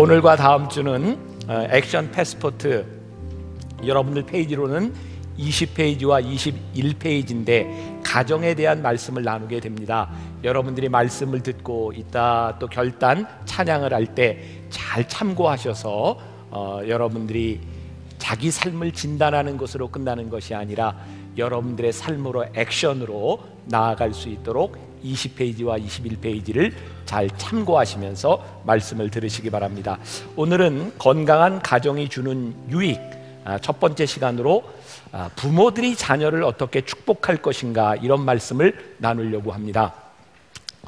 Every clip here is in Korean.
오늘과 다음 주는 액션 패스포트, 여러분들 페이지로는 20페이지와 21페이지인데 가정에 대한 말씀을 나누게 됩니다. 여러분들이 말씀을 듣고 이따 또 결단 찬양을 할 때 잘 참고하셔서 여러분들이 자기 삶을 진단하는 것으로 끝나는 것이 아니라 여러분들의 삶으로 액션으로 나아갈 수 있도록 20페이지와 21페이지를 잘 참고하시면서 말씀을 들으시기 바랍니다. 오늘은 건강한 가정이 주는 유익, 첫 번째 시간으로 부모들이 자녀를 어떻게 축복할 것인가, 이런 말씀을 나누려고 합니다.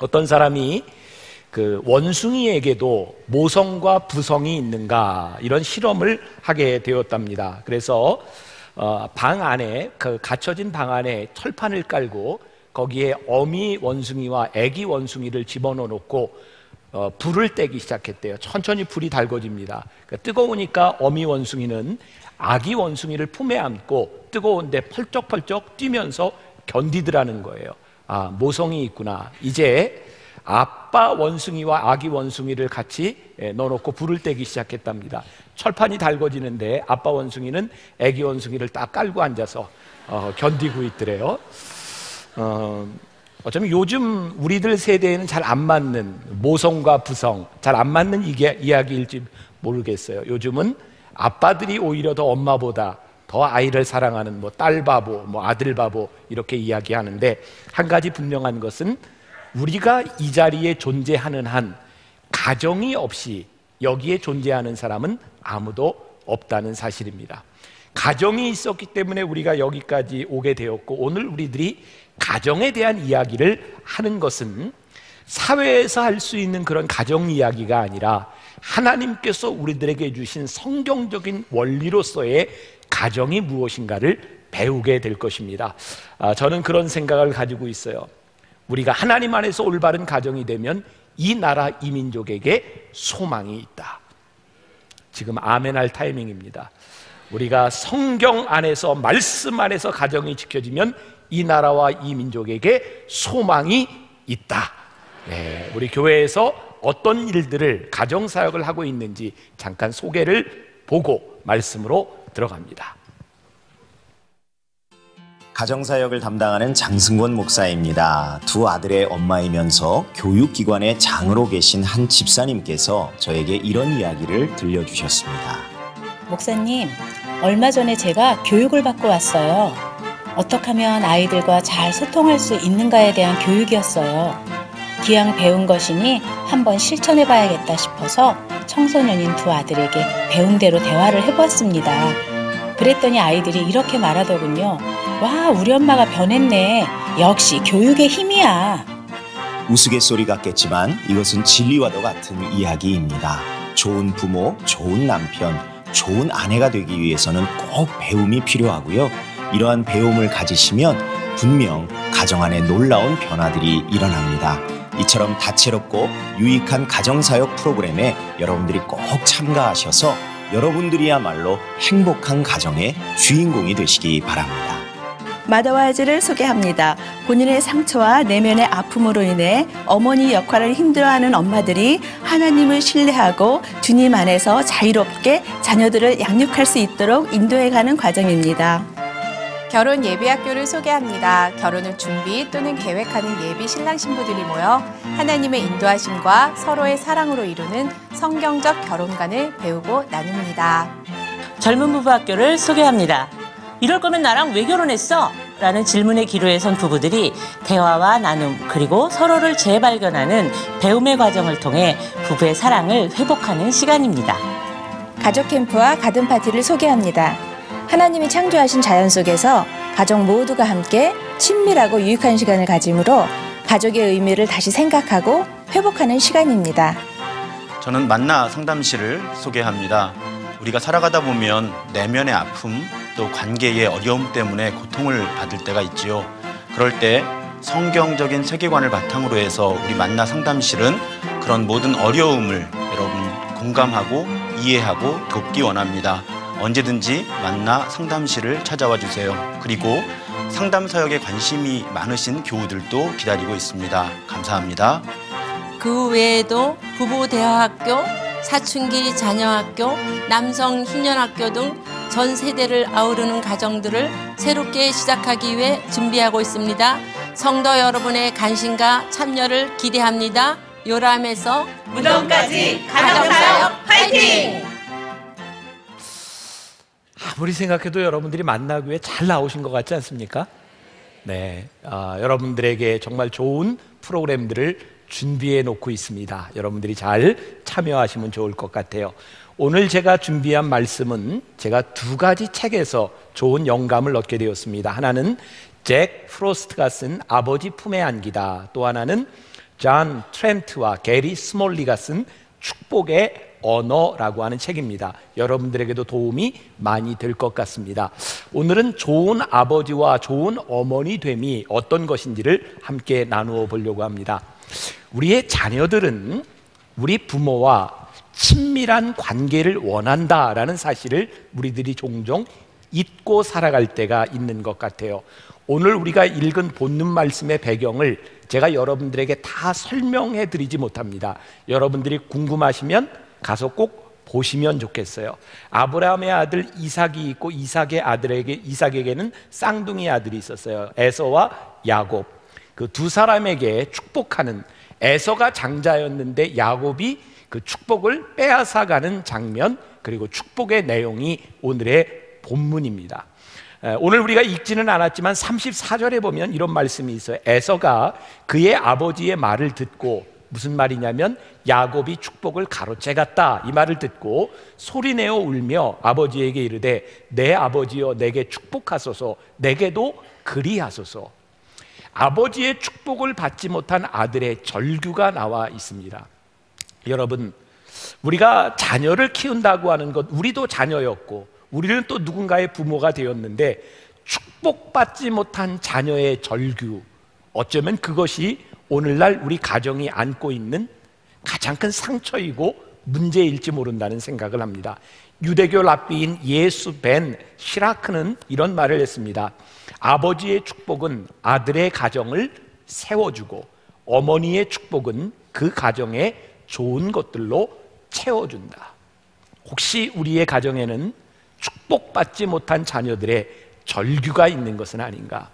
어떤 사람이 그 원숭이에게도 모성과 부성이 있는가, 이런 실험을 하게 되었답니다. 그래서 방 안에, 그 갇혀진 방 안에 철판을 깔고 거기에 어미 원숭이와 애기 원숭이를 집어넣어 놓고 불을 떼기 시작했대요. 천천히 불이 달궈집니다. 뜨거우니까 어미 원숭이는 아기 원숭이를 품에 안고 뜨거운데 펄쩍펄쩍 뛰면서 견디더라는 거예요. 아, 모성이 있구나. 이제 아빠 원숭이와 아기 원숭이를 같이 넣어놓고 불을 떼기 시작했답니다. 철판이 달궈지는데 아빠 원숭이는 아기 원숭이를 딱 깔고 앉아서 견디고 있더래요. 어쩌면 요즘 우리들 세대에는 잘 안 맞는, 모성과 부성 잘 안 맞는 이야기일지 모르겠어요. 요즘은 아빠들이 오히려 더 엄마보다 더 아이를 사랑하는 딸 바보, 아들 바보 이렇게 이야기하는데, 한 가지 분명한 것은 우리가 이 자리에 존재하는 한 가정이 없이 여기에 존재하는 사람은 아무도 없다는 사실입니다. 가정이 있었기 때문에 우리가 여기까지 오게 되었고, 오늘 우리들이 가정에 대한 이야기를 하는 것은 사회에서 할 수 있는 그런 가정 이야기가 아니라 하나님께서 우리들에게 주신 성경적인 원리로서의 가정이 무엇인가를 배우게 될 것입니다. 저는 그런 생각을 가지고 있어요. 우리가 하나님 안에서 올바른 가정이 되면 이 나라, 이 민족에게 소망이 있다. 지금 아멘할 타이밍입니다. 우리가 성경 안에서, 말씀 안에서 가정이 지켜지면 이 나라와 이 민족에게 소망이 있다. 네, 우리 교회에서 어떤 일들을, 가정사역을 하고 있는지 잠깐 소개를 보고 말씀으로 들어갑니다. 가정사역을 담당하는 장승권 목사입니다. 두 아들의 엄마이면서 교육기관의 장으로 계신 한 집사님께서 저에게 이런 이야기를 들려주셨습니다. 목사님, 얼마 전에 제가 교육을 받고 왔어요. 어떻게 하면 아이들과 잘 소통할 수 있는가에 대한 교육이었어요. 기왕 배운 것이니 한번 실천해 봐야겠다 싶어서 청소년인 두 아들에게 배운 대로 대화를 해보았습니다. 그랬더니 아이들이 이렇게 말하더군요. 와, 우리 엄마가 변했네. 역시 교육의 힘이야. 우스갯소리 같겠지만 이것은 진리와도 같은 이야기입니다. 좋은 부모, 좋은 남편, 좋은 아내가 되기 위해서는 꼭 배움이 필요하고요. 이러한 배움을 가지시면 분명 가정 안에 놀라운 변화들이 일어납니다. 이처럼 다채롭고 유익한 가정사역 프로그램에 여러분들이 꼭 참가하셔서 여러분들이야말로 행복한 가정의 주인공이 되시기 바랍니다. 마더와이즈를 소개합니다. 본인의 상처와 내면의 아픔으로 인해 어머니 역할을 힘들어하는 엄마들이 하나님을 신뢰하고 주님 안에서 자유롭게 자녀들을 양육할 수 있도록 인도해가는 과정입니다. 결혼 예비학교를 소개합니다. 결혼을 준비 또는 계획하는 예비 신랑 신부들이 모여 하나님의 인도하심과 서로의 사랑으로 이루는 성경적 결혼관을 배우고 나눕니다. 젊은 부부 학교를 소개합니다. 이럴 거면 나랑 왜 결혼했어? 라는 질문에 기로에 선 부부들이 대화와 나눔, 그리고 서로를 재발견하는 배움의 과정을 통해 부부의 사랑을 회복하는 시간입니다. 가족 캠프와 가든 파티를 소개합니다. 하나님이 창조하신 자연 속에서 가족 모두가 함께 친밀하고 유익한 시간을 가짐으로 가족의 의미를 다시 생각하고 회복하는 시간입니다. 저는 만나 상담실을 소개합니다. 우리가 살아가다 보면 내면의 아픔, 또 관계의 어려움 때문에 고통을 받을 때가 있지요. 그럴 때 성경적인 세계관을 바탕으로 해서 우리 만나 상담실은 그런 모든 어려움을 여러분 공감하고 이해하고 돕기 원합니다. 언제든지 만나 상담실을 찾아와 주세요. 그리고 상담 사역에 관심이 많으신 교우들도 기다리고 있습니다. 감사합니다. 그 외에도 부부 대화학교, 사춘기 자녀학교, 남성 희년학교 등 전 세대를 아우르는 가정들을 새롭게 시작하기 위해 준비하고 있습니다. 성도 여러분의 관심과 참여를 기대합니다. 요람에서 무덤까지 가정사역 파이팅! 아무리 생각해도 여러분들이 만나기 위해 잘 나오신 것 같지 않습니까? 네, 여러분들에게 정말 좋은 프로그램들을 준비해 놓고 있습니다. 여러분들이 잘 참여하시면 좋을 것 같아요. 오늘 제가 준비한 말씀은 제가 두 가지 책에서 좋은 영감을 얻게 되었습니다. 하나는 잭 프로스트가 쓴 아버지 품에 안기다. 또 하나는 존 트렌트와 게리 스몰리가 쓴 축복의 언어라고 하는 책입니다. 여러분들에게도 도움이 많이 될 것 같습니다. 오늘은 좋은 아버지와 좋은 어머니 됨이 어떤 것인지를 함께 나누어 보려고 합니다. 우리의 자녀들은 우리 부모와 친밀한 관계를 원한다라는 사실을 우리들이 종종 잊고 살아갈 때가 있는 것 같아요. 오늘 우리가 읽은 본문 말씀의 배경을 제가 여러분들에게 다 설명해 드리지 못합니다. 여러분들이 궁금하시면 가서 꼭 보시면 좋겠어요. 아브라함의 아들 이삭이 있고 이삭에게는 쌍둥이 아들이 있었어요. 에서와 야곱. 그 두 사람에게 축복하는, 에서가 장자였는데 야곱이 그 축복을 빼앗아가는 장면, 그리고 축복의 내용이 오늘의 본문입니다. 오늘 우리가 읽지는 않았지만 34절에 보면 이런 말씀이 있어요. 에서가 그의 아버지의 말을 듣고, 무슨 말이냐면 야곱이 축복을 가로채갔다, 이 말을 듣고 소리내어 울며 아버지에게 이르되 내 아버지여 내게 축복하소서, 내게도 그리하소서. 아버지의 축복을 받지 못한 아들의 절규가 나와 있습니다. 여러분, 우리가 자녀를 키운다고 하는 것, 우리도 자녀였고 우리는 또 누군가의 부모가 되었는데 축복받지 못한 자녀의 절규, 어쩌면 그것이 오늘날 우리 가정이 안고 있는 가장 큰 상처이고 문제일지 모른다는 생각을 합니다. 유대교 랍비인 예수 벤 시라크는 이런 말을 했습니다. 아버지의 축복은 아들의 가정을 세워주고 어머니의 축복은 그 가정에 좋은 것들로 채워준다. 혹시 우리의 가정에는 축복받지 못한 자녀들의 절규가 있는 것은 아닌가?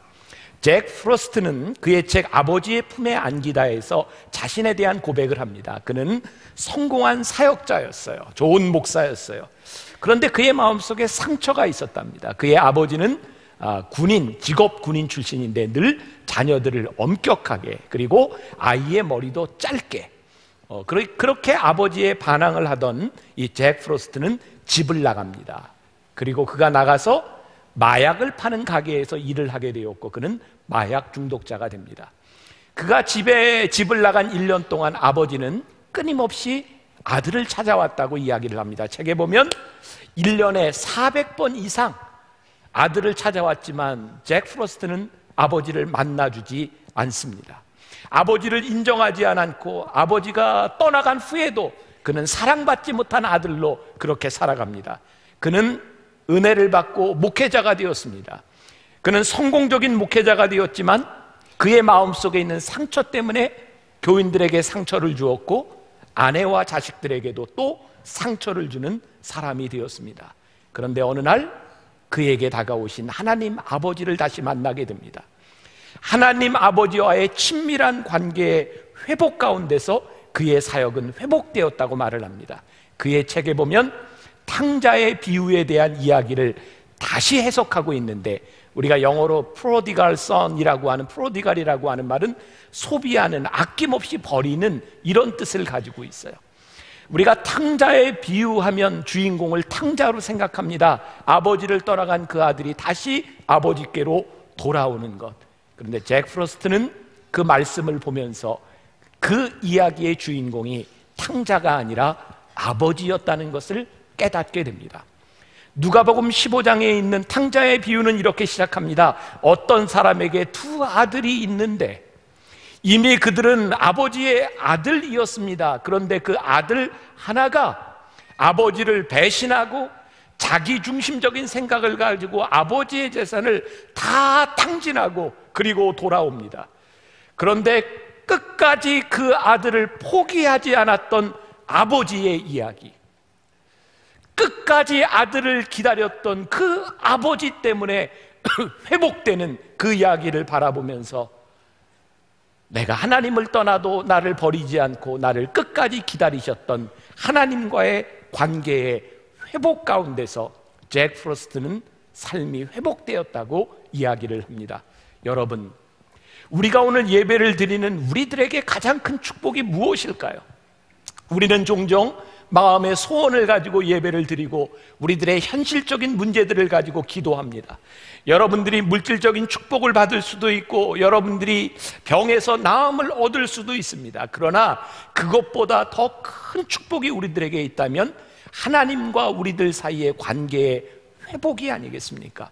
잭 프로스트는 그의 책 아버지의 품에 안기다에서 자신에 대한 고백을 합니다. 그는 성공한 사역자였어요. 좋은 목사였어요. 그런데 그의 마음속에 상처가 있었답니다. 그의 아버지는 직업 군인 출신인데 늘 자녀들을 엄격하게, 그리고 아이의 머리도 짧게, 그렇게 아버지의 반항을 하던 이 잭 프로스트는 집을 나갑니다. 그리고 그가 나가서 마약을 파는 가게에서 일을 하게 되었고 그는 마약 중독자가 됩니다. 그가 집을 나간 1년 동안 아버지는 끊임없이 아들을 찾아왔다고 이야기를 합니다. 책에 보면 1년에 400번 이상 아들을 찾아왔지만 잭 프로스트는 아버지를 만나주지 않습니다. 아버지를 인정하지 않고 아버지가 떠나간 후에도 그는 사랑받지 못한 아들로 그렇게 살아갑니다. 그는 은혜를 받고 목회자가 되었습니다. 그는 성공적인 목회자가 되었지만 그의 마음속에 있는 상처 때문에 교인들에게 상처를 주었고 아내와 자식들에게도 또 상처를 주는 사람이 되었습니다. 그런데 어느 날 그에게 다가오신 하나님 아버지를 다시 만나게 됩니다. 하나님 아버지와의 친밀한 관계의 회복 가운데서 그의 사역은 회복되었다고 말을 합니다. 그의 책에 보면 탕자의 비유에 대한 이야기를 다시 해석하고 있는데, 우리가 영어로 prodigal son이라고 하는, 프로디갈이라고 하는 말은 소비하는, 아낌없이 버리는, 이런 뜻을 가지고 있어요. 우리가 탕자의 비유하면 주인공을 탕자로 생각합니다. 아버지를 떠나간 그 아들이 다시 아버지께로 돌아오는 것. 그런데 잭 프로스트는 그 말씀을 보면서 그 이야기의 주인공이 탕자가 아니라 아버지였다는 것을 깨닫게 됩니다. 누가복음 15장에 있는 탕자의 비유는 이렇게 시작합니다. 어떤 사람에게 두 아들이 있는데 이미 그들은 아버지의 아들이었습니다. 그런데 그 아들 하나가 아버지를 배신하고 자기 중심적인 생각을 가지고 아버지의 재산을 다 탕진하고 그리고 돌아옵니다. 그런데 끝까지 그 아들을 포기하지 않았던 아버지의 이야기, 끝까지 아들을 기다렸던 그 아버지 때문에 회복되는 그 이야기를 바라보면서 내가 하나님을 떠나도 나를 버리지 않고 나를 끝까지 기다리셨던 하나님과의 관계의 회복 가운데서 잭 프로스트는 삶이 회복되었다고 이야기를 합니다. 여러분, 우리가 오늘 예배를 드리는 우리들에게 가장 큰 축복이 무엇일까요? 우리는 종종 마음의 소원을 가지고 예배를 드리고 우리들의 현실적인 문제들을 가지고 기도합니다. 여러분들이 물질적인 축복을 받을 수도 있고 여러분들이 병에서 나음을 얻을 수도 있습니다. 그러나 그것보다 더 큰 축복이 우리들에게 있다면 하나님과 우리들 사이의 관계의 회복이 아니겠습니까?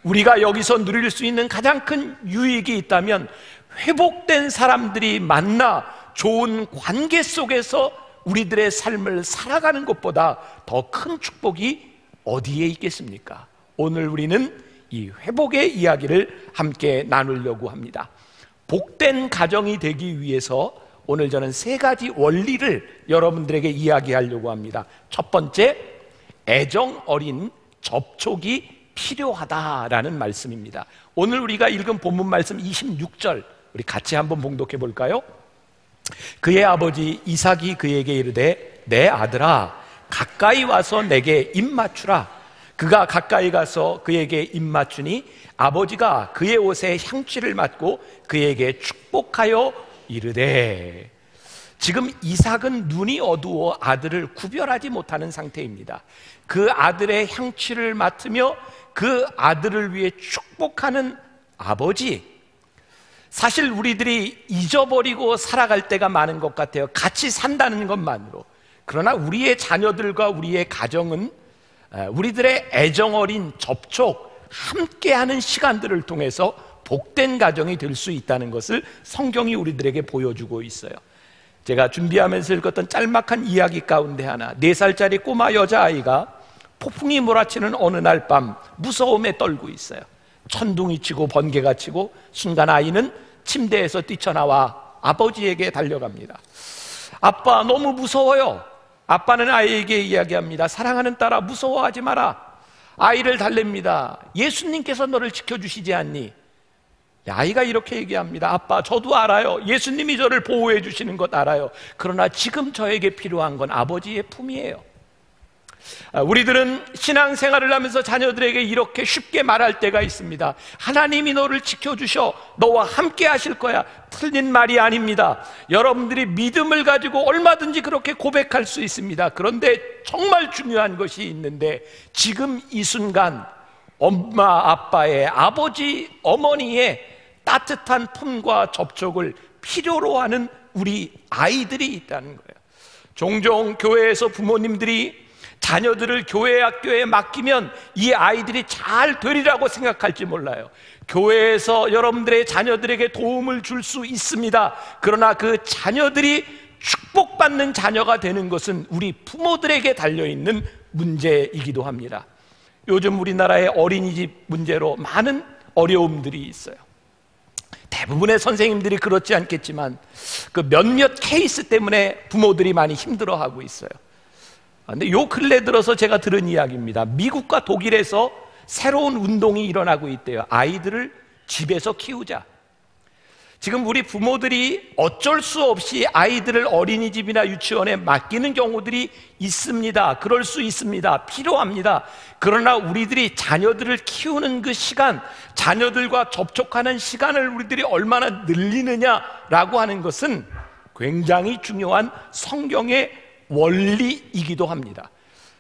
우리가 여기서 누릴 수 있는 가장 큰 유익이 있다면 회복된 사람들이 만나 좋은 관계 속에서 우리들의 삶을 살아가는 것보다 더 큰 축복이 어디에 있겠습니까? 오늘 우리는 이 회복의 이야기를 함께 나누려고 합니다. 복된 가정이 되기 위해서 오늘 저는 3가지 원리를 여러분들에게 이야기하려고 합니다. 첫 번째, 애정 어린 접촉이 필요하다라는 말씀입니다. 오늘 우리가 읽은 본문 말씀 26절 우리 같이 한번 봉독해 볼까요? 그의 아버지 이삭이 그에게 이르되 내 아들아 가까이 와서 내게 입 맞추라. 그가 가까이 가서 그에게 입 맞추니 아버지가 그의 옷에 향취를 맡고 그에게 축복하여 이르되. 지금 이삭은 눈이 어두워 아들을 구별하지 못하는 상태입니다. 그 아들의 향취를 맡으며 그 아들을 위해 축복하는 아버지, 사실 우리들이 잊어버리고 살아갈 때가 많은 것 같아요. 같이 산다는 것만으로. 그러나 우리의 자녀들과 우리의 가정은 우리들의 애정 어린 접촉, 함께하는 시간들을 통해서 복된 가정이 될 수 있다는 것을 성경이 우리들에게 보여주고 있어요. 제가 준비하면서 읽었던 짤막한 이야기 가운데 하나, 4살짜리 꼬마 여자아이가 폭풍이 몰아치는 어느 날 밤 무서움에 떨고 있어요. 천둥이 치고 번개가 치고 순간 아이는 침대에서 뛰쳐나와 아버지에게 달려갑니다. 아빠, 너무 무서워요. 아빠는 아이에게 이야기합니다. 사랑하는 딸아, 무서워하지 마라. 아이를 달랩니다. 예수님께서 너를 지켜주시지 않니? 아이가 이렇게 얘기합니다. 아빠, 저도 알아요. 예수님이 저를 보호해 주시는 것 알아요. 그러나 지금 저에게 필요한 건 아버지의 품이에요. 우리들은 신앙생활을 하면서 자녀들에게 이렇게 쉽게 말할 때가 있습니다. 하나님이 너를 지켜주셔. 너와 함께 하실 거야. 틀린 말이 아닙니다. 여러분들이 믿음을 가지고 얼마든지 그렇게 고백할 수 있습니다. 그런데 정말 중요한 것이 있는데, 지금 이 순간 엄마, 아빠의, 아버지, 어머니의 따뜻한 품과 접촉을 필요로 하는 우리 아이들이 있다는 거예요. 종종 교회에서 부모님들이 자녀들을 교회 학교에 맡기면 이 아이들이 잘 되리라고 생각할지 몰라요. 교회에서 여러분들의 자녀들에게 도움을 줄 수 있습니다. 그러나 그 자녀들이 축복받는 자녀가 되는 것은 우리 부모들에게 달려있는 문제이기도 합니다. 요즘 우리나라의 어린이집 문제로 많은 어려움들이 있어요. 대부분의 선생님들이 그렇지 않겠지만 그 몇몇 케이스 때문에 부모들이 많이 힘들어하고 있어요. 근데 요 근래 들어서 제가 들은 이야기입니다. 미국과 독일에서 새로운 운동이 일어나고 있대요. 아이들을 집에서 키우자. 지금 우리 부모들이 어쩔 수 없이 아이들을 어린이집이나 유치원에 맡기는 경우들이 있습니다. 그럴 수 있습니다. 필요합니다. 그러나 우리들이 자녀들을 키우는 그 시간, 자녀들과 접촉하는 시간을 우리들이 얼마나 늘리느냐라고 하는 것은 굉장히 중요한 성경의 원리이기도 합니다.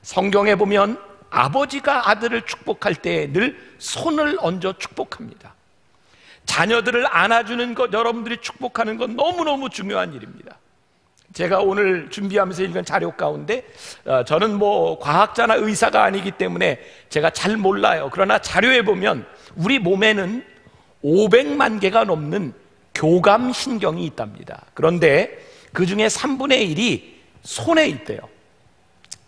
성경에 보면 아버지가 아들을 축복할 때 늘 손을 얹어 축복합니다. 자녀들을 안아주는 것, 여러분들이 축복하는 것 너무너무 중요한 일입니다. 제가 오늘 준비하면서 읽은 자료 가운데 저는 뭐 과학자나 의사가 아니기 때문에 제가 잘 몰라요. 그러나 자료에 보면 우리 몸에는 500만 개가 넘는 교감신경이 있답니다. 그런데 그 중에 3분의 1이 손에 있대요.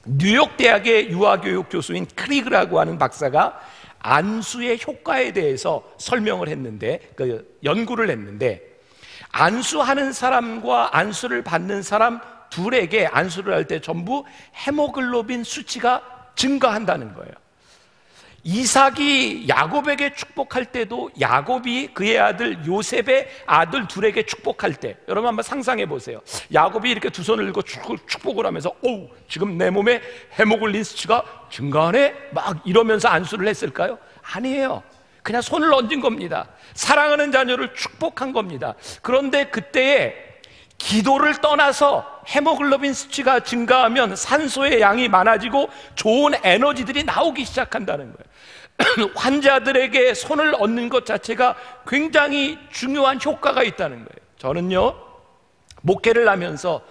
뉴욕 대학의 유아교육 교수인 크리그라고 하는 박사가 안수의 효과에 대해서 설명을 했는데, 그 연구를 했는데, 안수하는 사람과 안수를 받는 사람 둘에게 안수를 할 때 전부 헤모글로빈 수치가 증가한다는 거예요. 이삭이 야곱에게 축복할 때도 야곱이 그의 아들 요셉의 아들 둘에게 축복할 때, 여러분 한번 상상해 보세요. 야곱이 이렇게 두 손을 들고 축복을 하면서 오, 지금 내 몸에 헤모글로빈 수치가 증가하네? 막 이러면서 안수를 했을까요? 아니에요. 그냥 손을 얹은 겁니다. 사랑하는 자녀를 축복한 겁니다. 그런데 그때에 기도를 떠나서 헤모글로빈 수치가 증가하면 산소의 양이 많아지고 좋은 에너지들이 나오기 시작한다는 거예요. 환자들에게 손을 얹는 것 자체가 굉장히 중요한 효과가 있다는 거예요. 저는요, 목회를 하면서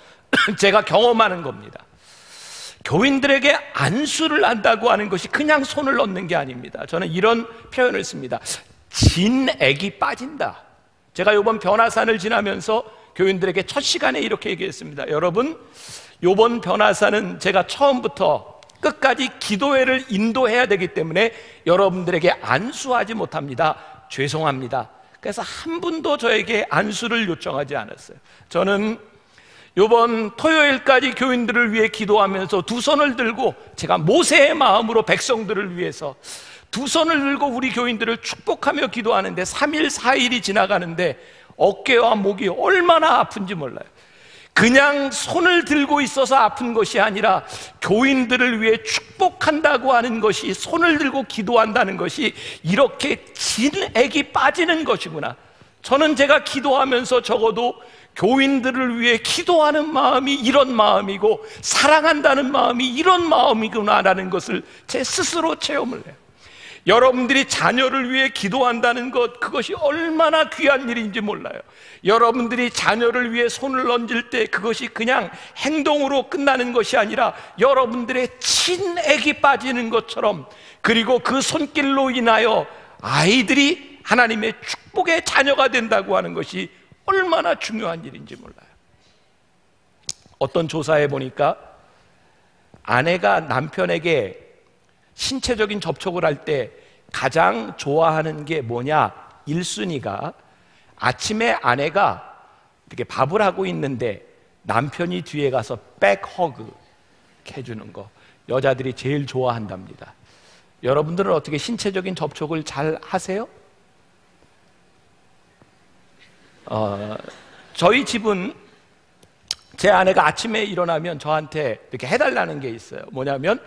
제가 경험하는 겁니다. 교인들에게 안수를 한다고 하는 것이 그냥 손을 얹는 게 아닙니다. 저는 이런 표현을 씁니다. 진액이 빠진다. 제가 이번 변화산을 지나면서 교인들에게 첫 시간에 이렇게 얘기했습니다. 여러분, 이번 변화산은 제가 처음부터 끝까지 기도회를 인도해야 되기 때문에 여러분들에게 안수하지 못합니다. 죄송합니다. 그래서 한 분도 저에게 안수를 요청하지 않았어요. 저는 이번 토요일까지 교인들을 위해 기도하면서 두 손을 들고 제가 모세의 마음으로 백성들을 위해서 두 손을 들고 우리 교인들을 축복하며 기도하는데 3일 4일이 지나가는데 어깨와 목이 얼마나 아픈지 몰라요. 그냥 손을 들고 있어서 아픈 것이 아니라 교인들을 위해 축복한다고 하는 것이, 손을 들고 기도한다는 것이 이렇게 진액이 빠지는 것이구나. 저는 제가 기도하면서 적어도 교인들을 위해 기도하는 마음이 이런 마음이고 사랑한다는 마음이 이런 마음이구나라는 것을 제 스스로 체험을 해요. 여러분들이 자녀를 위해 기도한다는 것, 그것이 얼마나 귀한 일인지 몰라요. 여러분들이 자녀를 위해 손을 얹을 때 그것이 그냥 행동으로 끝나는 것이 아니라 여러분들의 친액이 빠지는 것처럼, 그리고 그 손길로 인하여 아이들이 하나님의 축복의 자녀가 된다고 하는 것이 얼마나 중요한 일인지 몰라요. 어떤 조사에 보니까 아내가 남편에게 신체적인 접촉을 할 때 가장 좋아하는 게 뭐냐? 1순위가 아침에 아내가 이렇게 밥을 하고 있는데 남편이 뒤에 가서 백허그 해주는 거, 여자들이 제일 좋아한답니다. 여러분들은 어떻게 신체적인 접촉을 잘 하세요? 저희 집은 제 아내가 아침에 일어나면 저한테 이렇게 해달라는 게 있어요. 뭐냐면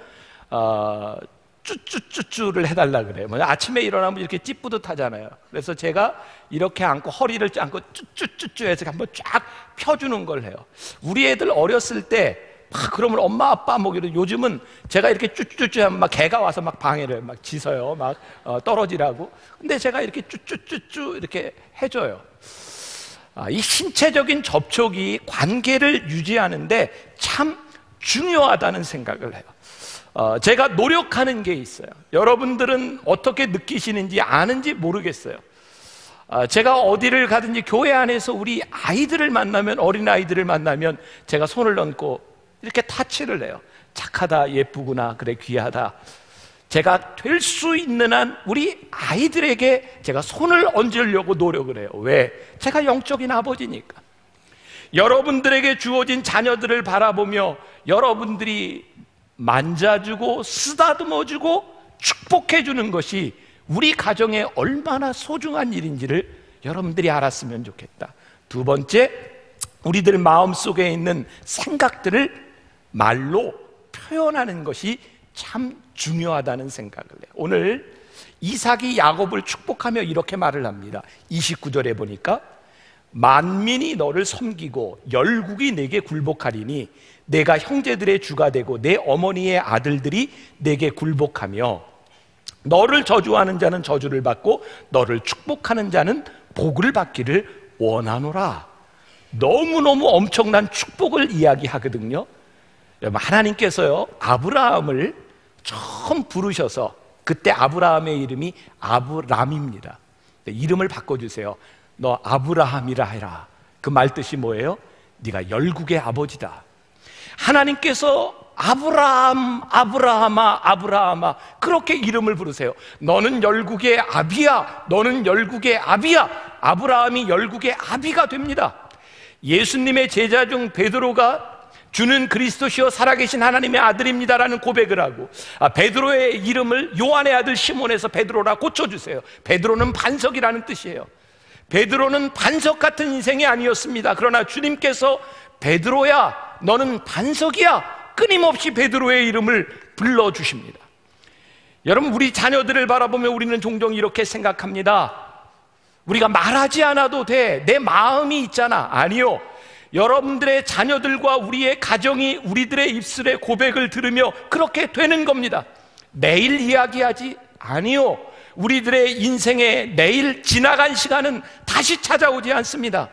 쭈쭈쭈쭈를 해달라 그래요. 뭐냐, 아침에 일어나면 이렇게 찌뿌듯하잖아요. 그래서 제가 이렇게 앉고 허리를 짱고 쭈쭈쭈쭈 해서 한번 쫙 펴주는 걸 해요. 우리 애들 어렸을 때 막 그러면 엄마 아빠 먹이로, 요즘은 제가 이렇게 쭈쭈쭈쭈 하면 막 개가 와서 막 방해를 막 짖어요. 막 떨어지라고. 근데 제가 이렇게 쭈쭈쭈쭈 이렇게 해줘요. 이 신체적인 접촉이 관계를 유지하는데 참 중요하다는 생각을 해요. 제가 노력하는 게 있어요. 여러분들은 어떻게 느끼시는지 아는지 모르겠어요. 제가 어디를 가든지 교회 안에서 우리 아이들을 만나면, 어린아이들을 만나면 제가 손을 얹고 이렇게 타치를 해요. 착하다, 예쁘구나, 그래, 귀하다. 제가 될 수 있는 한 우리 아이들에게 제가 손을 얹으려고 노력을 해요. 왜? 제가 영적인 아버지니까. 여러분들에게 주어진 자녀들을 바라보며 여러분들이 만져주고 쓰다듬어주고 축복해주는 것이 우리 가정에 얼마나 소중한 일인지를 여러분들이 알았으면 좋겠다. 두 번째, 우리들 마음속에 있는 생각들을 말로 표현하는 것이 참 중요하다는 생각을 해요. 오늘 이삭이 야곱을 축복하며 이렇게 말을 합니다. 29절에 보니까 만민이 너를 섬기고 열국이 내게 굴복하리니 내가 형제들의 주가 되고 내 어머니의 아들들이 내게 굴복하며 너를 저주하는 자는 저주를 받고 너를 축복하는 자는 복을 받기를 원하노라. 너무너무 엄청난 축복을 이야기하거든요. 여러분, 하나님께서요 아브라함을 처음 부르셔서 그때 아브라함의 이름이 아브람입니다. 이름을 바꿔주세요. 너 아브라함이라 해라. 그 말 뜻이 뭐예요? 네가 열국의 아버지다. 하나님께서 아브라함, 아브라함아, 아브라함아 그렇게 이름을 부르세요. 너는 열국의 아비야. 너는 열국의 아비야. 아브라함이 열국의 아비가 됩니다. 예수님의 제자 중 베드로가 주는 그리스도시요 살아계신 하나님의 아들입니다라는 고백을 하고, 베드로의 이름을 요한의 아들 시몬에서 베드로라 고쳐주세요. 베드로는 반석이라는 뜻이에요. 베드로는 반석 같은 인생이 아니었습니다. 그러나 주님께서 베드로야, 너는 반석이야, 끊임없이 베드로의 이름을 불러주십니다. 여러분, 우리 자녀들을 바라보면 우리는 종종 이렇게 생각합니다. 우리가 말하지 않아도 돼, 내 마음이 있잖아. 아니요, 여러분들의 자녀들과 우리의 가정이 우리들의 입술의 고백을 들으며 그렇게 되는 겁니다. 내일 이야기하지? 아니요, 우리들의 인생에 내일 지나간 시간은 다시 찾아오지 않습니다.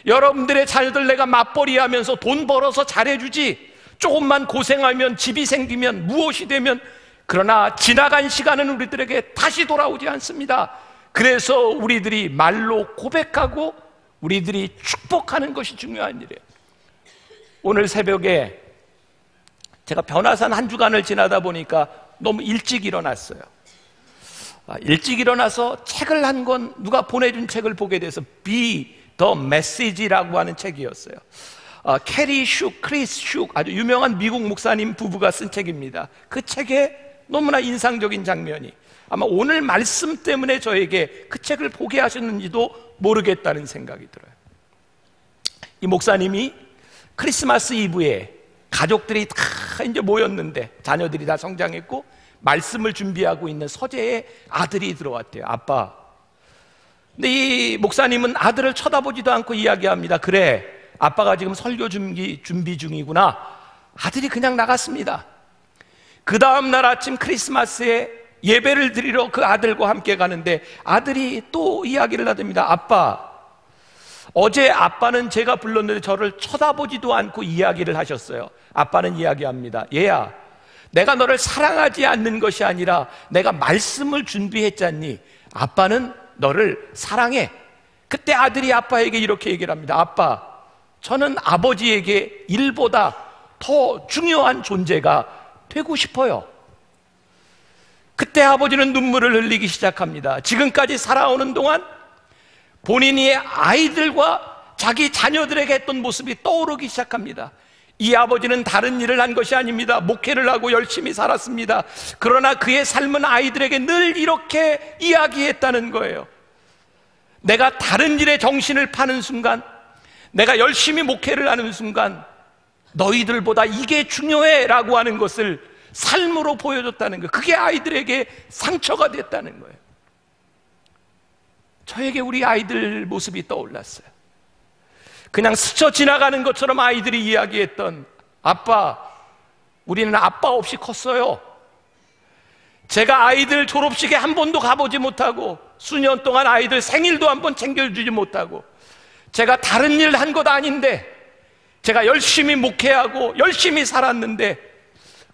여러분들의 자녀들 내가 맞벌이 하면서 돈 벌어서 잘해주지, 조금만 고생하면 집이 생기면 무엇이 되면, 그러나 지나간 시간은 우리들에게 다시 돌아오지 않습니다. 그래서 우리들이 말로 고백하고 우리들이 축복하는 것이 중요한 일이에요. 오늘 새벽에 제가 변화산 한 주간을 지나다 보니까 너무 일찍 일어났어요. 일찍 일어나서 책을 한 권, 누가 보내준 책을 보게 돼서 Be the Message라고 하는 책이었어요. 캐리 슉, 크리스 슉, 아주 유명한 미국 목사님 부부가 쓴 책입니다. 그 책에 너무나 인상적인 장면이, 아마 오늘 말씀 때문에 저에게 그 책을 보게 하셨는지도 모르겠다는 생각이 들어요. 이 목사님이 크리스마스 이브에 가족들이 다 이제 모였는데, 자녀들이 다 성장했고 말씀을 준비하고 있는 서재에 아들이 들어왔대요. 아빠. 근데 이 목사님은 아들을 쳐다보지도 않고 이야기합니다. 그래, 아빠가 지금 설교 준비 중이구나. 아들이 그냥 나갔습니다. 그 다음날 아침 크리스마스에 예배를 드리러 그 아들과 함께 가는데 아들이 또 이야기를 하답니다. 아빠, 어제 아빠는 제가 불렀는데 저를 쳐다보지도 않고 이야기를 하셨어요. 아빠는 이야기합니다. 얘야, 내가 너를 사랑하지 않는 것이 아니라 내가 말씀을 준비했잖니, 아빠는 너를 사랑해. 그때 아들이 아빠에게 이렇게 얘기를 합니다. 아빠, 저는 아버지에게 일보다 더 중요한 존재가 되고 싶어요. 그때 아버지는 눈물을 흘리기 시작합니다. 지금까지 살아오는 동안 본인이 아이들과 자기 자녀들에게 했던 모습이 떠오르기 시작합니다. 이 아버지는 다른 일을 한 것이 아닙니다. 목회를 하고 열심히 살았습니다. 그러나 그의 삶은 아이들에게 늘 이렇게 이야기했다는 거예요. 내가 다른 일에 정신을 파는 순간, 내가 열심히 목회를 하는 순간 너희들보다 이게 중요해 라고 하는 것을 삶으로 보여줬다는 거예요. 그게 아이들에게 상처가 됐다는 거예요. 저에게 우리 아이들 모습이 떠올랐어요. 그냥 스쳐 지나가는 것처럼 아이들이 이야기했던, 아빠, 우리는 아빠 없이 컸어요. 제가 아이들 졸업식에 한 번도 가보지 못하고, 수년 동안 아이들 생일도 한 번 챙겨주지 못하고, 제가 다른 일 한 것 아닌데 제가 열심히 목회하고 열심히 살았는데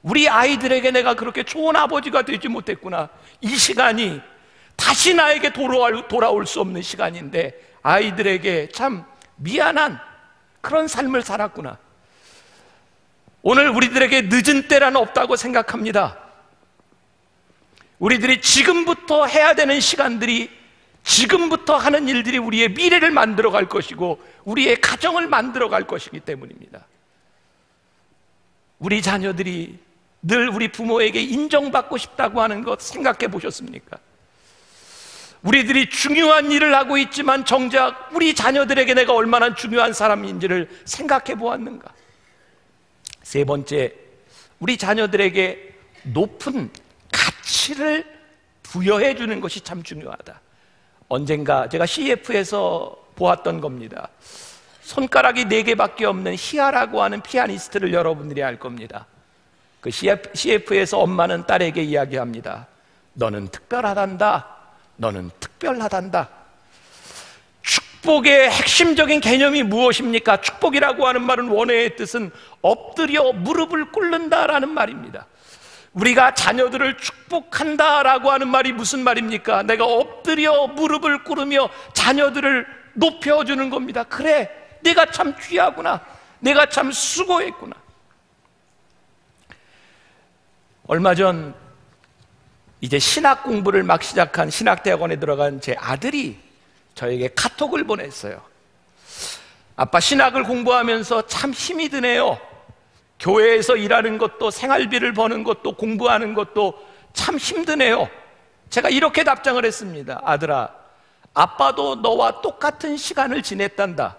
우리 아이들에게 내가 그렇게 좋은 아버지가 되지 못했구나. 이 시간이 다시 나에게 돌아올 수 없는 시간인데 아이들에게 참 미안한 그런 삶을 살았구나. 오늘 우리들에게 늦은 때란 없다고 생각합니다. 우리들이 지금부터 해야 되는 시간들이, 지금부터 하는 일들이 우리의 미래를 만들어 갈 것이고 우리의 가정을 만들어 갈 것이기 때문입니다. 우리 자녀들이 늘 우리 부모에게 인정받고 싶다고 하는 것 생각해 보셨습니까? 우리들이 중요한 일을 하고 있지만 정작 우리 자녀들에게 내가 얼마나 중요한 사람인지를 생각해 보았는가? 세 번째, 우리 자녀들에게 높은 가치를 부여해 주는 것이 참 중요하다. 언젠가 제가 CF에서 보았던 겁니다. 손가락이 4개밖에 없는 희아라고 하는 피아니스트를 여러분들이 알 겁니다. 그 CF에서 엄마는 딸에게 이야기합니다. 너는 특별하단다. 너는 특별하단다. 축복의 핵심적인 개념이 무엇입니까? 축복이라고 하는 말은 원어의 뜻은 엎드려 무릎을 꿇는다라는 말입니다. 우리가 자녀들을 축복한다라고 하는 말이 무슨 말입니까? 내가 엎드려 무릎을 꿇으며 자녀들을 높여주는 겁니다. 그래, 내가 참 귀하구나. 내가 참 수고했구나. 얼마 전 이제 신학 공부를 막 시작한 신학대학원에 들어간 제 아들이 저에게 카톡을 보냈어요. 아빠, 신학을 공부하면서 참 힘이 드네요. 교회에서 일하는 것도 생활비를 버는 것도 공부하는 것도 참 힘드네요. 제가 이렇게 답장을 했습니다. 아들아, 아빠도 너와 똑같은 시간을 지냈단다.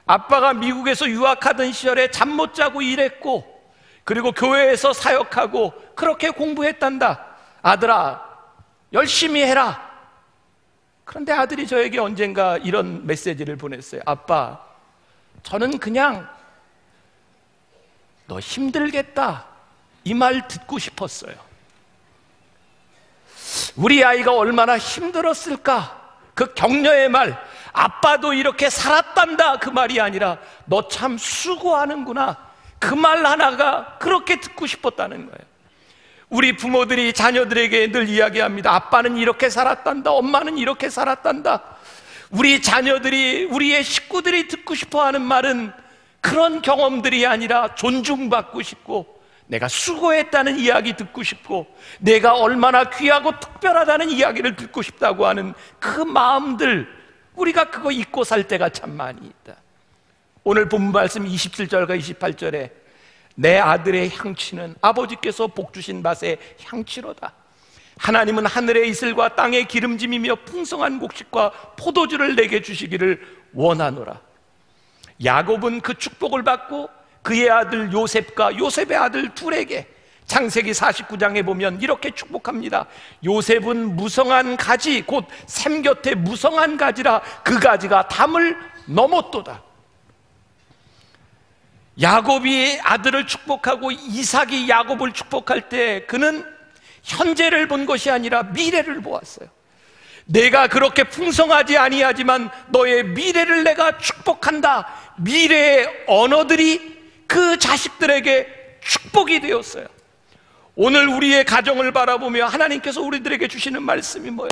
아빠가 미국에서 유학하던 시절에 잠 못 자고 일했고, 그리고 교회에서 사역하고 그렇게 공부했단다. 아들아, 열심히 해라. 그런데 아들이 저에게 언젠가 이런 메시지를 보냈어요. 아빠, 저는 그냥 너 힘들겠다, 이 말 듣고 싶었어요. 우리 아이가 얼마나 힘들었을까? 그 격려의 말, 아빠도 이렇게 살았단다, 그 말이 아니라 너 참 수고하는구나, 그 말 하나가 그렇게 듣고 싶었다는 거예요. 우리 부모들이 자녀들에게 늘 이야기합니다. 아빠는 이렇게 살았단다, 엄마는 이렇게 살았단다. 우리 자녀들이, 우리의 식구들이 듣고 싶어하는 말은 그런 경험들이 아니라 존중받고 싶고, 내가 수고했다는 이야기 듣고 싶고, 내가 얼마나 귀하고 특별하다는 이야기를 듣고 싶다고 하는 그 마음들, 우리가 그거 잊고 살 때가 참 많이 있다. 오늘 본문 말씀 27절과 28절에 내 아들의 향취는 아버지께서 복주신 밭의 향취로다. 하나님은 하늘의 이슬과 땅의 기름짐이며 풍성한 곡식과 포도주를 내게 주시기를 원하노라. 야곱은 그 축복을 받고 그의 아들 요셉과 요셉의 아들 둘에게 창세기 49장에 보면 이렇게 축복합니다. 요셉은 무성한 가지, 곧 샘 곁에 무성한 가지라 그 가지가 담을 넘었도다. 야곱이 아들을 축복하고 이삭이 야곱을 축복할 때 그는 현재를 본 것이 아니라 미래를 보았어요. 내가 그렇게 풍성하지 아니하지만 너의 미래를 내가 축복한다. 미래의 언어들이 그 자식들에게 축복이 되었어요. 오늘 우리의 가정을 바라보며 하나님께서 우리들에게 주시는 말씀이 뭐예요?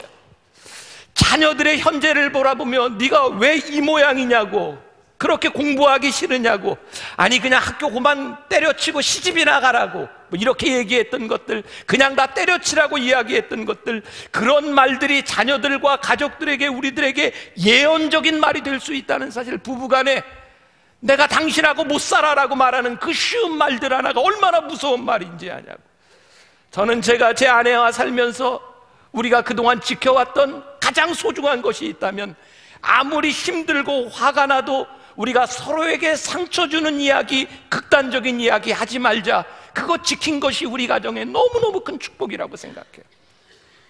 자녀들의 현재를 바라보며 네가 왜 이 모양이냐고, 그렇게 공부하기 싫으냐고, 아니 그냥 학교 그만 때려치고 시집이나 가라고 뭐 이렇게 얘기했던 것들, 그냥 다 때려치라고 이야기했던 것들, 그런 말들이 자녀들과 가족들에게, 우리들에게 예언적인 말이 될 수 있다는 사실, 부부간에 내가 당신하고 못 살아라고 말하는 그 쉬운 말들 하나가 얼마나 무서운 말인지 아냐고. 저는 제가 제 아내와 살면서 우리가 그동안 지켜왔던 가장 소중한 것이 있다면, 아무리 힘들고 화가 나도 우리가 서로에게 상처 주는 이야기, 극단적인 이야기 하지 말자. 그거 지킨 것이 우리 가정에 너무너무 큰 축복이라고 생각해요.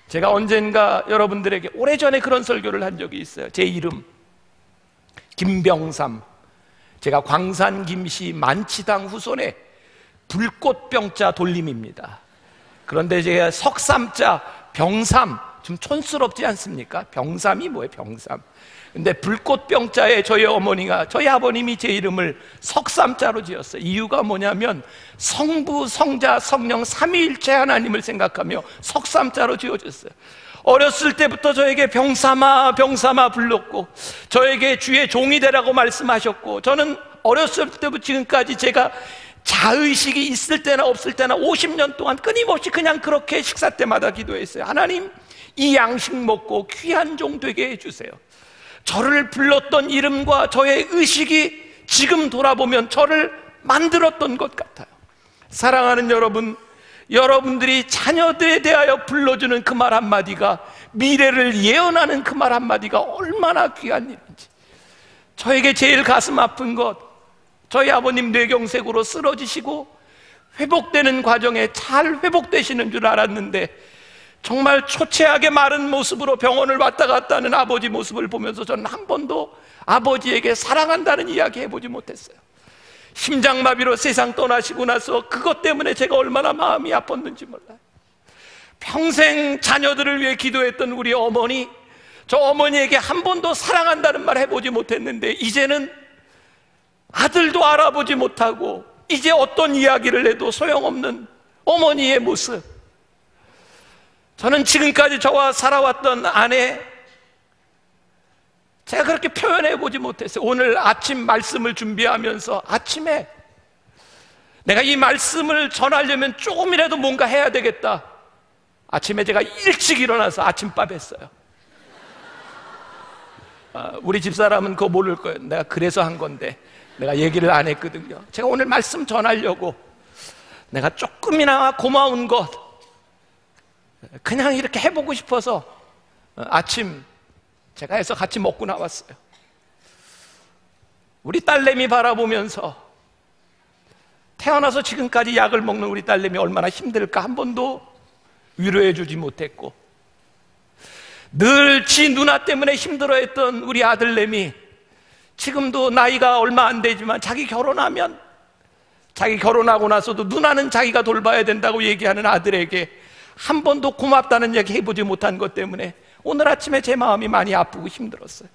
제가 언젠가 여러분들에게 오래전에 그런 설교를 한 적이 있어요. 제 이름 김병삼, 제가 광산 김씨 만치당 후손의 불꽃병자 돌림입니다. 그런데 제가 석삼자 병삼, 좀 촌스럽지 않습니까? 병삼이 뭐예요? 병삼. 근데 불꽃병자에 저희 어머니가, 저희 아버님이 제 이름을 석삼자로 지었어요. 이유가 뭐냐면 성부, 성자, 성령 삼위일체 하나님을 생각하며 석삼자로 지어졌어요. 어렸을 때부터 저에게 병삼아 병삼아 불렀고, 저에게 주의 종이 되라고 말씀하셨고, 저는 어렸을 때부터 지금까지 제가 자의식이 있을 때나 없을 때나 50년 동안 끊임없이 그냥 그렇게 식사 때마다 기도했어요. 하나님, 이 양식 먹고 귀한 종 되게 해주세요. 저를 불렀던 이름과 저의 의식이 지금 돌아보면 저를 만들었던 것 같아요. 사랑하는 여러분, 여러분들이 자녀들에 대하여 불러주는 그 말 한마디가, 미래를 예언하는 그 말 한마디가 얼마나 귀한 일인지. 저에게 제일 가슴 아픈 것, 저희 아버님 뇌경색으로 쓰러지시고 회복되는 과정에 잘 회복되시는 줄 알았는데, 정말 초췌하게 마른 모습으로 병원을 왔다 갔다 하는 아버지 모습을 보면서 저는 한 번도 아버지에게 사랑한다는 이야기 해보지 못했어요. 심장마비로 세상 떠나시고 나서 그것 때문에 제가 얼마나 마음이 아팠는지 몰라요. 평생 자녀들을 위해 기도했던 우리 어머니, 저 어머니에게 한 번도 사랑한다는 말 해보지 못했는데, 이제는 아들도 알아보지 못하고 이제 어떤 이야기를 해도 소용없는 어머니의 모습. 저는 지금까지 저와 살아왔던 아내, 제가 그렇게 표현해보지 못했어요. 오늘 아침 말씀을 준비하면서 아침에 내가 이 말씀을 전하려면 조금이라도 뭔가 해야 되겠다. 아침에 제가 일찍 일어나서 아침밥 했어요. 우리 집사람은 그거 모를 거예요. 내가 그래서 한 건데 내가 얘기를 안 했거든요. 제가 오늘 말씀 전하려고 내가 조금이나마 고마운 것 그냥 이렇게 해보고 싶어서 아침 제가 해서 같이 먹고 나왔어요. 우리 딸내미 바라보면서 태어나서 지금까지 약을 먹는 우리 딸내미 얼마나 힘들까 한 번도 위로해 주지 못했고, 늘 지 누나 때문에 힘들어했던 우리 아들내미, 지금도 나이가 얼마 안 되지만 자기 결혼하면, 자기 결혼하고 나서도 누나는 자기가 돌봐야 된다고 얘기하는 아들에게 한 번도 고맙다는 얘기 해보지 못한 것 때문에 오늘 아침에 제 마음이 많이 아프고 힘들었어요.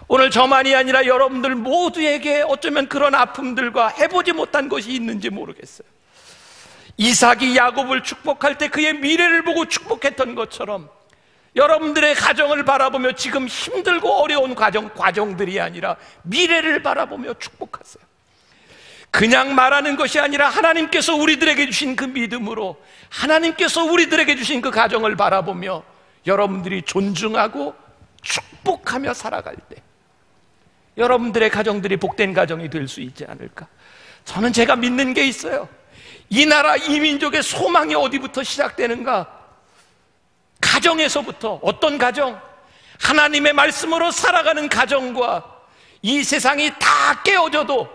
오늘 저만이 아니라 여러분들 모두에게 어쩌면 그런 아픔들과 해보지 못한 것이 있는지 모르겠어요. 이삭이 야곱을 축복할 때 그의 미래를 보고 축복했던 것처럼 여러분들의 가정을 바라보며 지금 힘들고 어려운 과정들이 아니라 미래를 바라보며 축복하세요. 그냥 말하는 것이 아니라 하나님께서 우리들에게 주신 그 믿음으로, 하나님께서 우리들에게 주신 그 가정을 바라보며 여러분들이 존중하고 축복하며 살아갈 때 여러분들의 가정들이 복된 가정이 될 수 있지 않을까. 저는 제가 믿는 게 있어요. 이 나라 이 민족의 소망이 어디부터 시작되는가? 가정에서부터. 어떤 가정? 하나님의 말씀으로 살아가는 가정과 이 세상이 다 깨어져도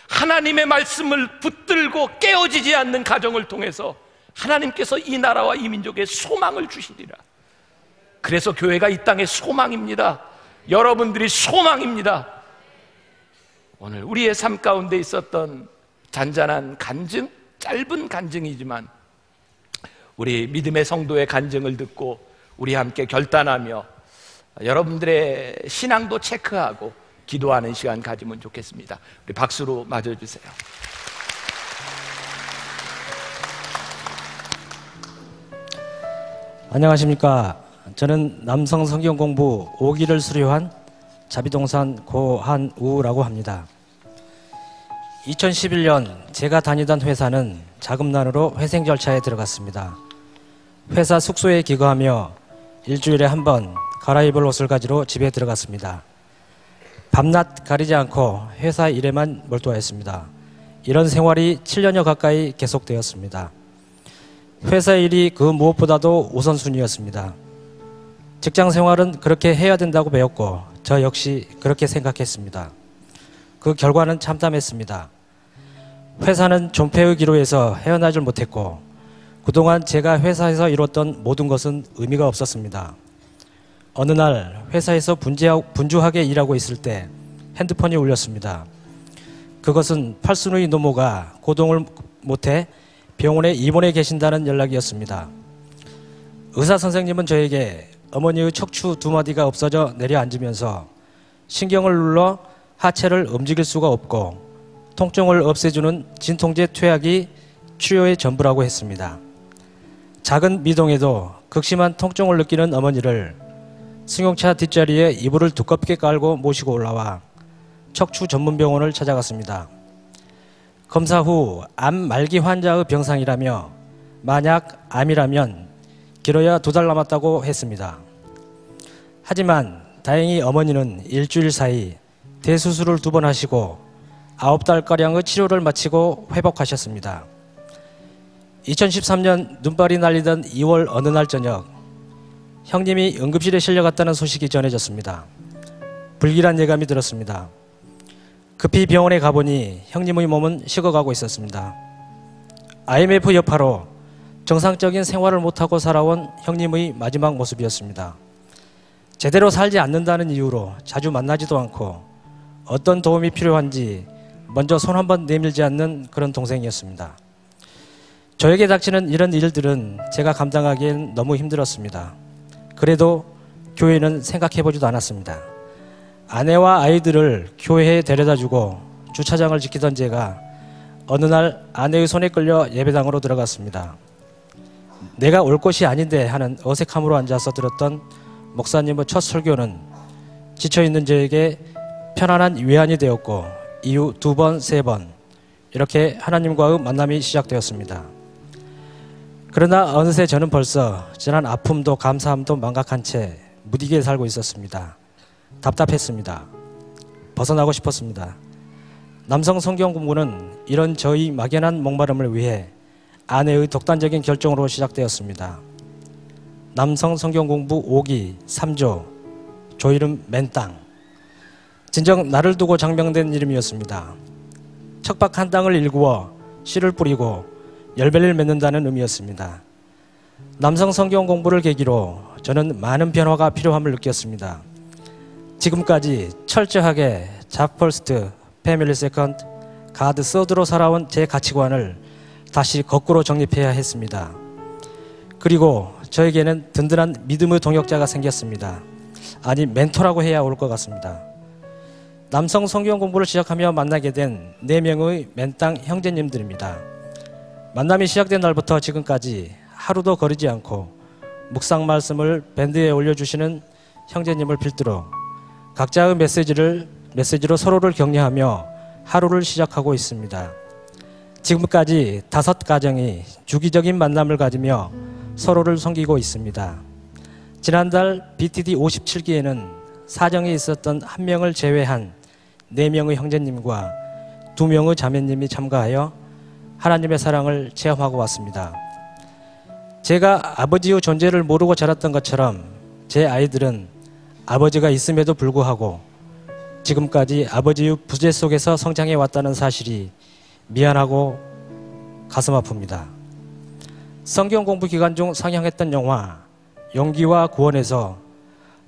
하나님의 말씀을 붙들고 깨어지지 않는 가정을 통해서 하나님께서 이 나라와 이 민족에 소망을 주시리라. 그래서 교회가 이 땅의 소망입니다. 여러분들이 소망입니다. 오늘 우리의 삶 가운데 있었던 잔잔한 간증, 짧은 간증이지만 우리 믿음의 성도의 간증을 듣고 우리 함께 결단하며 여러분들의 신앙도 체크하고 기도하는 시간 가지면 좋겠습니다. 우리 박수로 맞아주세요. 안녕하십니까. 저는 남성 성경 공부 5기를 수료한 자비동산 고한우라고 합니다. 2011년 제가 다니던 회사는 자금난으로 회생 절차에 들어갔습니다. 회사 숙소에 기거하며 일주일에 한 번 갈아입을 옷을 가지러 집에 들어갔습니다. 밤낮 가리지 않고 회사 일에만 몰두하였습니다. 이런 생활이 7년여 가까이 계속되었습니다. 회사 일이 그 무엇보다도 우선순위였습니다. 직장 생활은 그렇게 해야 된다고 배웠고 저 역시 그렇게 생각했습니다. 그 결과는 참담했습니다. 회사는 존폐의 기로에서 헤어나질 못했고 그동안 제가 회사에서 이뤘던 모든 것은 의미가 없었습니다. 어느 날 회사에서 분주하게 일하고 있을 때 핸드폰이 울렸습니다. 그것은 팔순의 노모가 고동을 못해 병원에 입원해 계신다는 연락이었습니다. 의사 선생님은 저에게 어머니의 척추 2마디가 없어져 내려앉으면서 신경을 눌러 하체를 움직일 수가 없고 통증을 없애주는 진통제 투약이 치료의 전부라고 했습니다. 작은 미동에도 극심한 통증을 느끼는 어머니를 승용차 뒷자리에 이불을 두껍게 깔고 모시고 올라와 척추 전문병원을 찾아갔습니다. 검사 후 암 말기 환자의 병상이라며 만약 암이라면 길어야 2달 남았다고 했습니다. 하지만 다행히 어머니는 일주일 사이 대수술을 2번 하시고 9달가량의 치료를 마치고 회복하셨습니다. 2013년 눈발이 날리던 2월 어느 날 저녁 형님이 응급실에 실려갔다는 소식이 전해졌습니다. 불길한 예감이 들었습니다. 급히 병원에 가보니 형님의 몸은 식어가고 있었습니다. IMF 여파로 정상적인 생활을 못하고 살아온 형님의 마지막 모습이었습니다. 제대로 살지 않는다는 이유로 자주 만나지도 않고 어떤 도움이 필요한지 먼저 손 한번 내밀지 않는 그런 동생이었습니다. 저에게 닥치는 이런 일들은 제가 감당하기엔 너무 힘들었습니다. 그래도 교회는 생각해보지도 않았습니다. 아내와 아이들을 교회에 데려다주고 주차장을 지키던 제가 어느 날 아내의 손에 끌려 예배당으로 들어갔습니다. 내가 올 곳이 아닌데 하는 어색함으로 앉아서 들었던 목사님의 첫 설교는 지쳐있는 저에게 편안한 위안이 되었고 이후 2번, 3번 이렇게 하나님과의 만남이 시작되었습니다. 그러나 어느새 저는 벌써 지난 아픔도 감사함도 망각한 채 무디게 살고 있었습니다. 답답했습니다. 벗어나고 싶었습니다. 남성 성경 공부는 이런 저희 막연한 목마름을 위해 아내의 독단적인 결정으로 시작되었습니다. 남성 성경 공부 5기 3조, 조이름 맨땅. 진정 나를 두고 장명된 이름이었습니다. 척박 한 땅을 일구어 씨를 뿌리고 열매를 맺는다는 의미였습니다. 남성 성경 공부를 계기로 저는 많은 변화가 필요함을 느꼈습니다. 지금까지 철저하게 잡 퍼스트, 패밀리 세컨드, 가드 서드로 살아온 제 가치관을 다시 거꾸로 정립해야 했습니다. 그리고 저에게는 든든한 믿음의 동역자가 생겼습니다. 아니, 멘토라고 해야 올 것 같습니다. 남성 성경 공부를 시작하며 만나게 된 4명의 맨땅 형제님들입니다. 만남이 시작된 날부터 지금까지 하루도 거르지 않고 묵상 말씀을 밴드에 올려주시는 형제님을 필두로 각자의 메시지로 서로를 격려하며 하루를 시작하고 있습니다. 지금까지 5가정이 주기적인 만남을 가지며 서로를 섬기고 있습니다. 지난달 BTD 57기에는 사정이 있었던 1명을 제외한 4명의 형제님과 2명의 자매님이 참가하여 하나님의 사랑을 체험하고 왔습니다. 제가 아버지의 존재를 모르고 자랐던 것처럼 제 아이들은 아버지가 있음에도 불구하고 지금까지 아버지의 부재 속에서 성장해 왔다는 사실이 미안하고 가슴 아픕니다. 성경 공부 기간 중 상영했던 영화 용기와 구원에서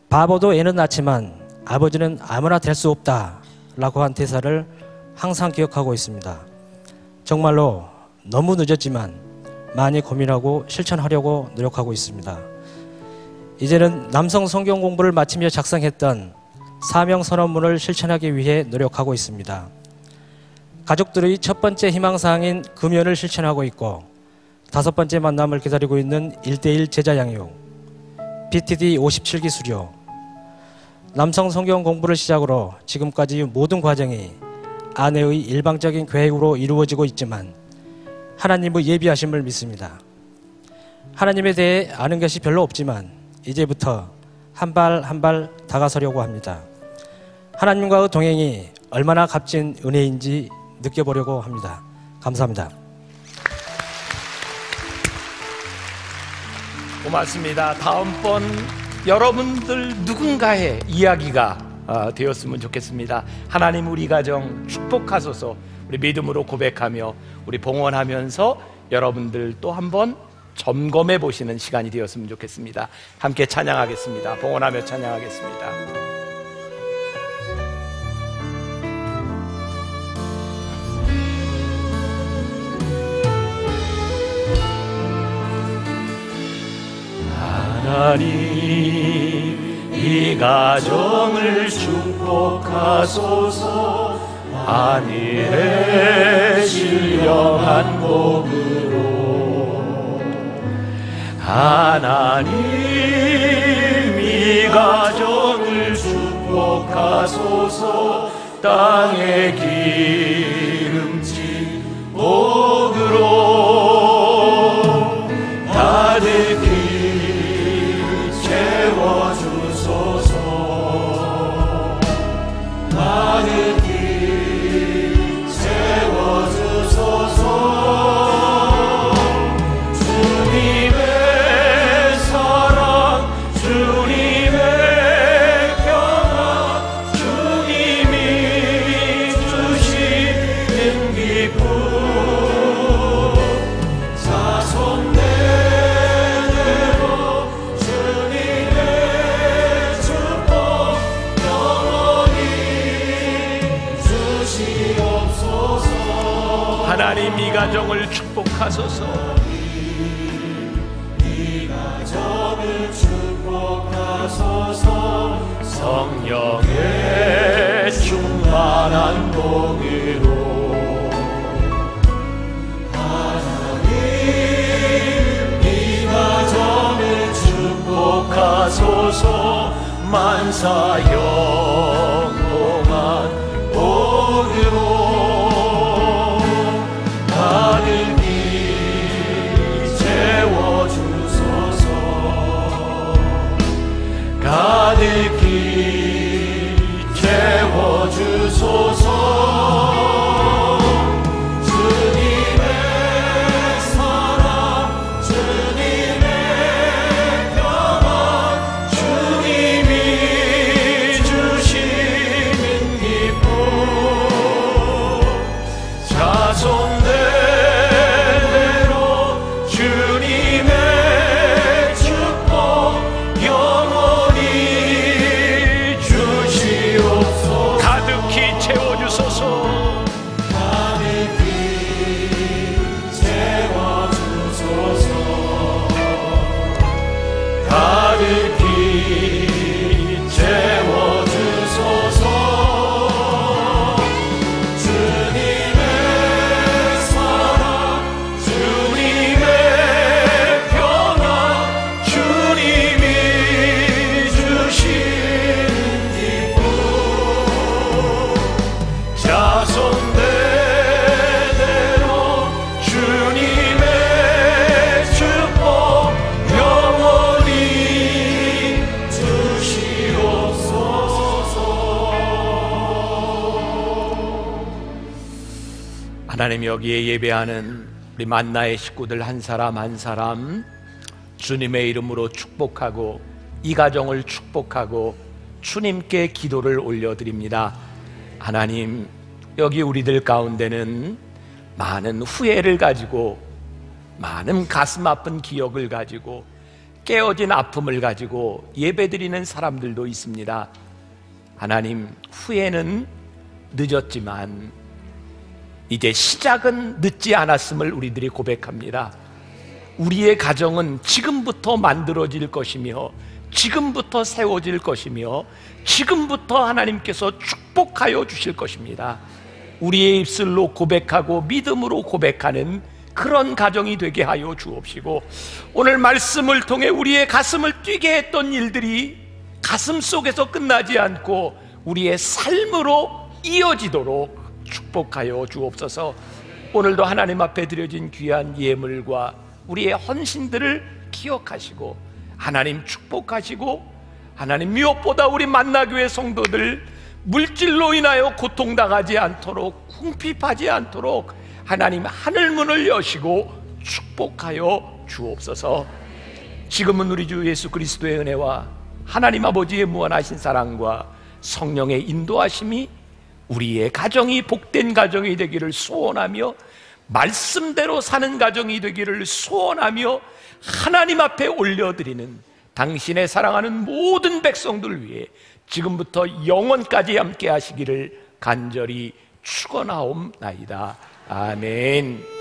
바보도 애는 낳지만 아버지는 아무나 될 수 없다 라고 한 대사를 항상 기억하고 있습니다. 정말로 너무 늦었지만 많이 고민하고 실천하려고 노력하고 있습니다. 이제는 남성 성경 공부를 마치며 작성했던 사명 선언문을 실천하기 위해 노력하고 있습니다. 가족들의 첫 번째 희망사항인 금연을 실천하고 있고 5번째 만남을 기다리고 있는 1:1 제자 양육, BTD 57기 수료, 남성 성경 공부를 시작으로 지금까지 모든 과정이 아내의 일방적인 계획으로 이루어지고 있지만 하나님의 예비하심을 믿습니다. 하나님에 대해 아는 것이 별로 없지만 이제부터 한 발 한 발 다가서려고 합니다. 하나님과의 동행이 얼마나 값진 은혜인지 느껴보려고 합니다. 감사합니다. 고맙습니다. 다음번 여러분들 누군가의 이야기가 되었으면 좋겠습니다. 하나님 우리 가정 축복하소서. 우리 믿음으로 고백하며 우리 봉헌하면서 여러분들 또 한번 점검해 보시는 시간이 되었으면 좋겠습니다. 함께 찬양하겠습니다. 봉헌하며 찬양하겠습니다. 하나님 이 가정을 축복하소서. 하늘의 신령한 복으로 하나님 이 가정을 축복하소서. 땅의 기름진 복으로 가득히 채워주소서. 가득히 채워주소서. 주님의 사랑, 주님의 평화, 주님이 주시는 기쁨, 자손 대대로 주님의 축복 영원히 주시옵소서. 하나님 이 가정을 축복하소서. 이 가정을 축복하소서. 성령의 충만한 복으로 하나님 이 가정을 축복하소서. 만사 영원한 복으로 가득히 채워주소서. 가득히 하나님, 여기에 예배하는 우리 만나의 식구들 한 사람 한 사람 주님의 이름으로 축복하고 이 가정을 축복하고 주님께 기도를 올려드립니다. 하나님, 여기 우리들 가운데는 많은 후회를 가지고, 많은 가슴 아픈 기억을 가지고, 깨어진 아픔을 가지고 예배드리는 사람들도 있습니다. 하나님, 후회는 늦었지만 이제 시작은 늦지 않았음을 우리들이 고백합니다. 우리의 가정은 지금부터 만들어질 것이며, 지금부터 세워질 것이며, 지금부터 하나님께서 축복하여 주실 것입니다. 우리의 입술로 고백하고 믿음으로 고백하는 그런 가정이 되게 하여 주옵시고, 오늘 말씀을 통해 우리의 가슴을 뛰게 했던 일들이 가슴 속에서 끝나지 않고 우리의 삶으로 이어지도록 축복하여 주옵소서. 오늘도 하나님 앞에 드려진 귀한 예물과 우리의 헌신들을 기억하시고 하나님 축복하시고, 하나님 무엇보다 우리 만나교회 성도들 물질로 인하여 고통당하지 않도록, 궁핍하지 않도록 하나님 하늘문을 여시고 축복하여 주옵소서. 지금은 우리 주 예수 그리스도의 은혜와 하나님 아버지의 무한하신 사랑과 성령의 인도하심이 우리의 가정이 복된 가정이 되기를 소원하며, 말씀대로 사는 가정이 되기를 소원하며, 하나님 앞에 올려드리는 당신의 사랑하는 모든 백성들 위해 지금부터 영원까지 함께 하시기를 간절히 축원하옵나이다. 아멘.